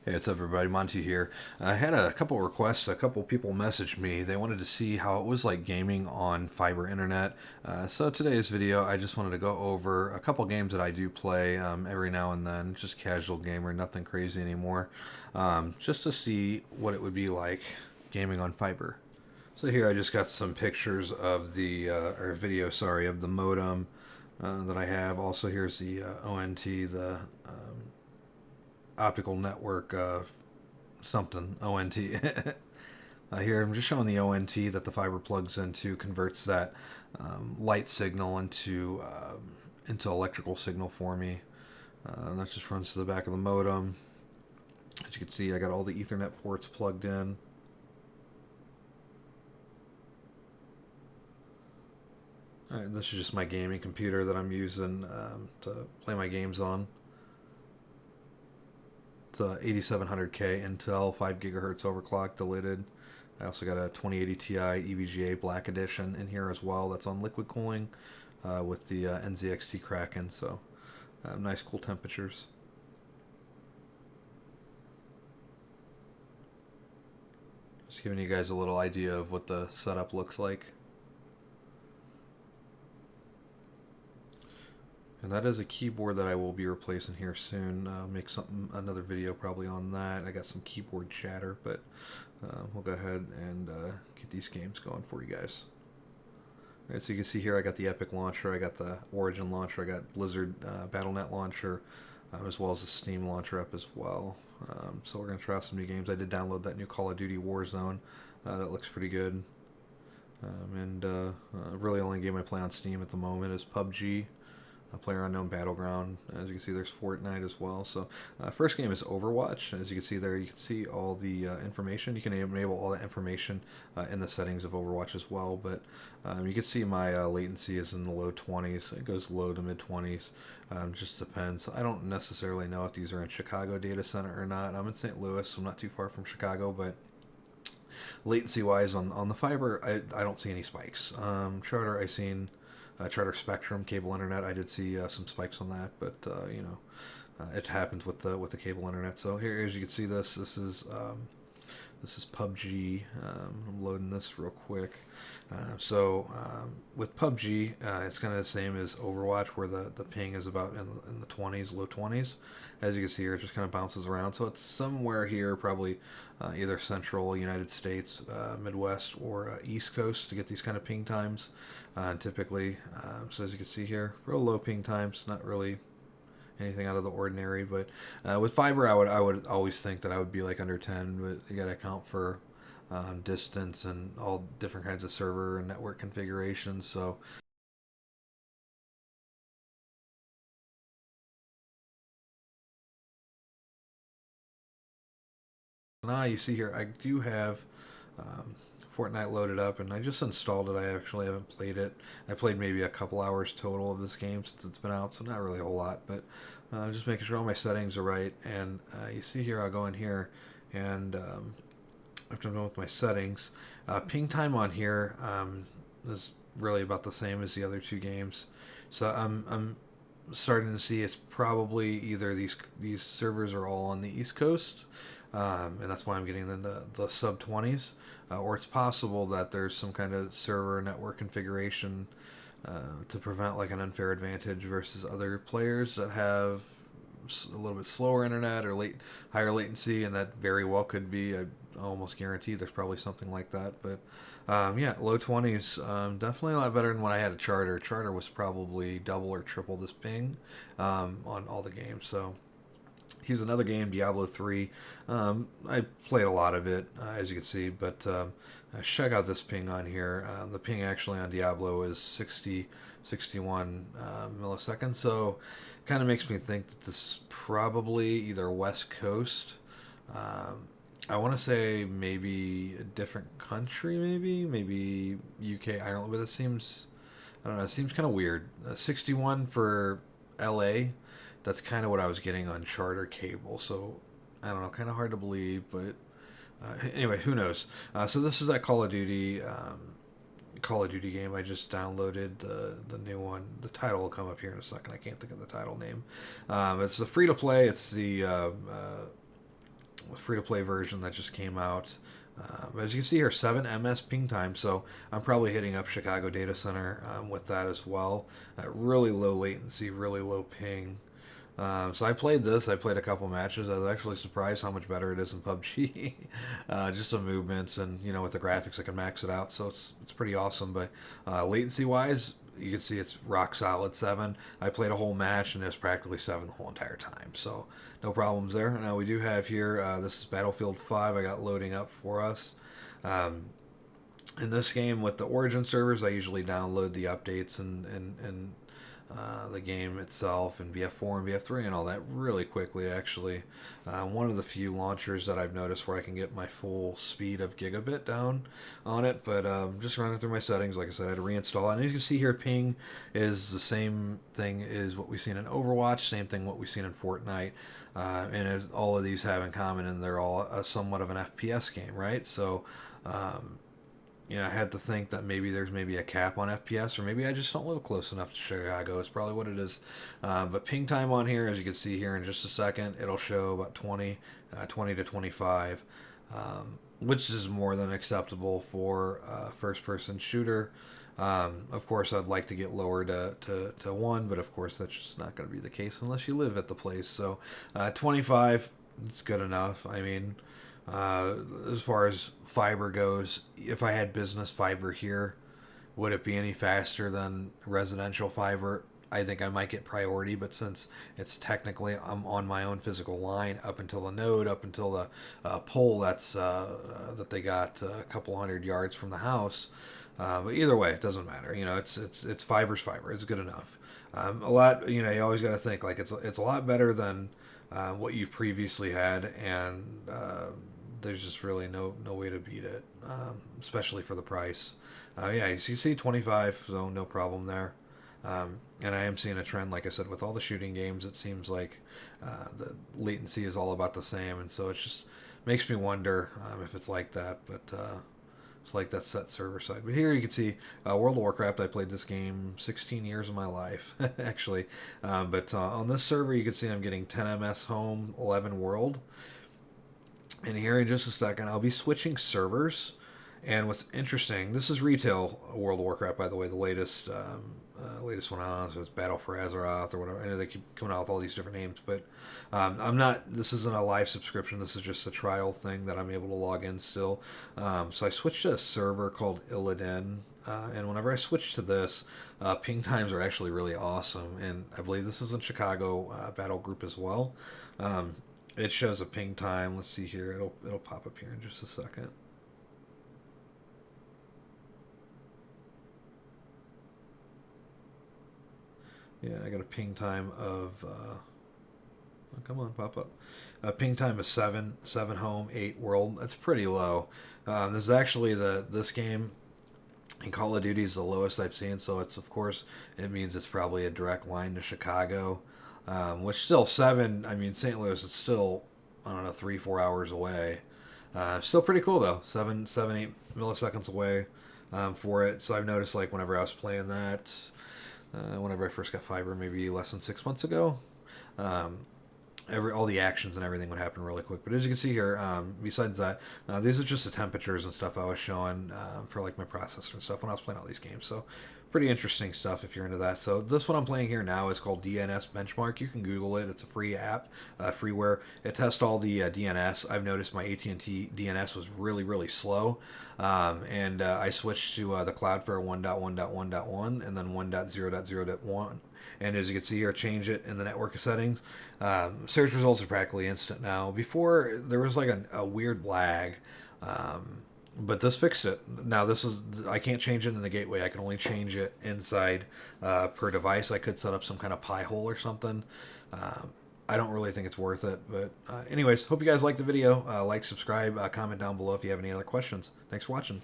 Hey, what's up, everybody? Monty here. I had a couple requests. A couple people messaged me. They wanted to see how it was like gaming on fiber internet. So today's video, I just wanted to go over a couple games that I do play every now and then. Just casual gamer, nothing crazy anymore. Just to see what it would be like gaming on fiber. So here I just got some pictures of or video, sorry, of the modem that I have. Also, here's the ONT, the optical network something ONT. Here I'm just showing the ONT that the fiber plugs into, converts that light signal into electrical signal for me. And that just runs to the back of the modem. As you can see, I got all the Ethernet ports plugged in. All right, this is just my gaming computer that I'm using to play my games on. It's a 8700K Intel 5 gigahertz overclock deleted. I also got a 2080 Ti EVGA Black Edition in here as well. That's on liquid cooling with the NZXT Kraken. So nice, cool temperatures. Just giving you guys a little idea of what the setup looks like. And that is a keyboard that I will be replacing here soon. Make another video probably on that. I got some keyboard chatter, but we'll go ahead and get these games going for you guys. All right, so you can see here I got the Epic launcher, I got the Origin launcher, I got Blizzard Battle.net launcher, as well as the Steam launcher up as well. So we're going to try out some new games. I did download that new Call of Duty Warzone. That looks pretty good. And really only game I play on Steam at the moment is PUBG. Player Unknown Battleground. As you can see, there's Fortnite as well. So, first game is Overwatch. As you can see there, you can see all the information. You can enable all that information in the settings of Overwatch as well. But you can see my latency is in the low 20s. It goes low to mid 20s. Just depends. I don't necessarily know if these are in Chicago data center or not. I'm in St. Louis, so I'm not too far from Chicago, but latency wise on the fiber, I don't see any spikes. Charter, I seen Charter Spectrum cable internet. I did see some spikes on that, but it happens with the cable internet. So here, as you can see, this is PUBG. I'm loading this real quick. With PUBG, it's kind of the same as Overwatch, where the ping is about in the 20s, low 20s. As you can see here, it just kind of bounces around. So it's somewhere here, probably either central United States, Midwest, or East Coast to get these kind of ping times. Typically, so as you can see here, real low ping times, not really anything out of the ordinary. But with fiber, I would always think that I would be like under 10, but you got to account for distance and all different kinds of server and network configurations. So now you see here, I do have Fortnite loaded up, and I just installed it. I actually haven't played it. I played maybe a couple hours total of this game since it's been out, so not really a whole lot. But just making sure all my settings are right. And you see here, I'll go in here, and after I'm done with my settings, ping time on here is really about the same as the other two games. So I'm starting to see it's probably either these servers are all on the East Coast, and that's why I'm getting the sub 20s, or it's possible that there's some kind of server network configuration to prevent like an unfair advantage versus other players that have a little bit slower internet or higher latency, and that very well could be. I almost guarantee there's probably something like that. But yeah, low 20s, definitely a lot better than when I had a Charter. Charter was probably double or triple this ping on all the games. So here's another game, Diablo 3. I played a lot of it, as you can see, but check out this ping on here. The ping actually on Diablo is 61 milliseconds, so kind of makes me think that this is probably either West Coast. I want to say maybe a different country, maybe UK, Ireland, but it seems, I don't know, it seems kind of weird. 61 for LA, that's kind of what I was getting on Charter Cable, so I don't know, kind of hard to believe, but anyway, who knows? So this is that Call of Duty game I just downloaded, the new one. The title will come up here in a second. I can't think of the title name. It's the free to play. It's the free-to-play version that just came out. As you can see here, 7 ms ping time, so I'm probably hitting up Chicago Data Center with that as well. Really low latency, really low ping. So I played this. I played a couple matches. I was actually surprised how much better it is in PUBG. Just some movements, and with the graphics, I can max it out. So it's pretty awesome. But latency wise, you can see it's rock solid 7. I played a whole match, and it was practically 7 the whole entire time. So no problems there. Now we do have here. This is Battlefield 5. I got loading up for us. In this game with the Origin servers, I usually download the updates and the game itself and BF4 and BF3 and all that really quickly, actually. One of the few launchers that I've noticed where I can get my full speed of gigabit down on it, but just running through my settings, like I said, I had to reinstall it. And as you can see here, ping is the same thing as what we've seen in Overwatch, same thing what we've seen in Fortnite, and as all of these have in common, and they're all somewhat of an FPS game, right? So I had to think that maybe there's a cap on FPS, or maybe I just don't live close enough to Chicago. It's probably what it is. But ping time on here, as you can see here in just a second, it'll show about 20 to 25, which is more than acceptable for a first-person shooter. Of course, I'd like to get lower to 1, but of course that's just not going to be the case unless you live at the place. So 25, it's good enough. I mean, as far as fiber goes, if I had business fiber here, would it be any faster than residential fiber? I think I might get priority, but since it's technically I'm on my own physical line up until the node, up until the pole that's that they got a couple hundred yards from the house. But either way, it doesn't matter. It's fiber's fiber. It's good enough. A lot. You always got to think like it's a lot better than what you've previously had, and there's just really no way to beat it, especially for the price. Yeah, so you see 25, so no problem there. And I am seeing a trend, like I said, with all the shooting games. It seems like the latency is all about the same, and so it just makes me wonder if it's like that. But it's like that set server side. But here you can see World of Warcraft. I played this game 16 years of my life, actually. But on this server, you can see I'm getting 10 ms home, 11 world. And here in just a second, I'll be switching servers. And what's interesting, this is retail World of Warcraft, by the way, the latest one on, so it's Battle for Azeroth or whatever. I know they keep coming out with all these different names, but this isn't a live subscription. This is just a trial thing that I'm able to log in still. So I switched to a server called Illidan, and whenever I switch to this, ping times are actually really awesome. And I believe this is in Chicago Battle Group as well. It shows a ping time. Let's see here. It'll pop up here in just a second. Yeah, I got a ping time of oh, come on, pop up. A ping time of 7 home, 8 world. That's pretty low. This is actually this game in Call of Duty is the lowest I've seen. So it means it's probably a direct line to Chicago. Which still 7, I mean, St. Louis is still, I don't know, 3-4 hours away. Still pretty cool though, 7, 8 milliseconds away for it. So I've noticed, like, whenever I was playing that, whenever I first got fiber, maybe less than 6 months ago, all the actions and everything would happen really quick. But as you can see here, besides that, these are just the temperatures and stuff I was showing for like my processor and stuff when I was playing all these games. So pretty interesting stuff if you're into that. So this one I'm playing here now is called DNS Benchmark. You can Google it. It's a free app, freeware. It tests all the DNS. I've noticed my AT&T DNS was really slow, and I switched to the Cloudflare 1.1.1.1 and then 1.0.0.1. And as you can see here, change it in the network settings. Search results are practically instant now. Before, there was like a weird lag. But this fixed it. Now I can't change it in the gateway. I can only change it inside per device. I could set up some kind of pie hole or something. I don't really think it's worth it. But anyways, hope you guys liked the video. Like, subscribe, comment down below if you have any other questions. Thanks for watching.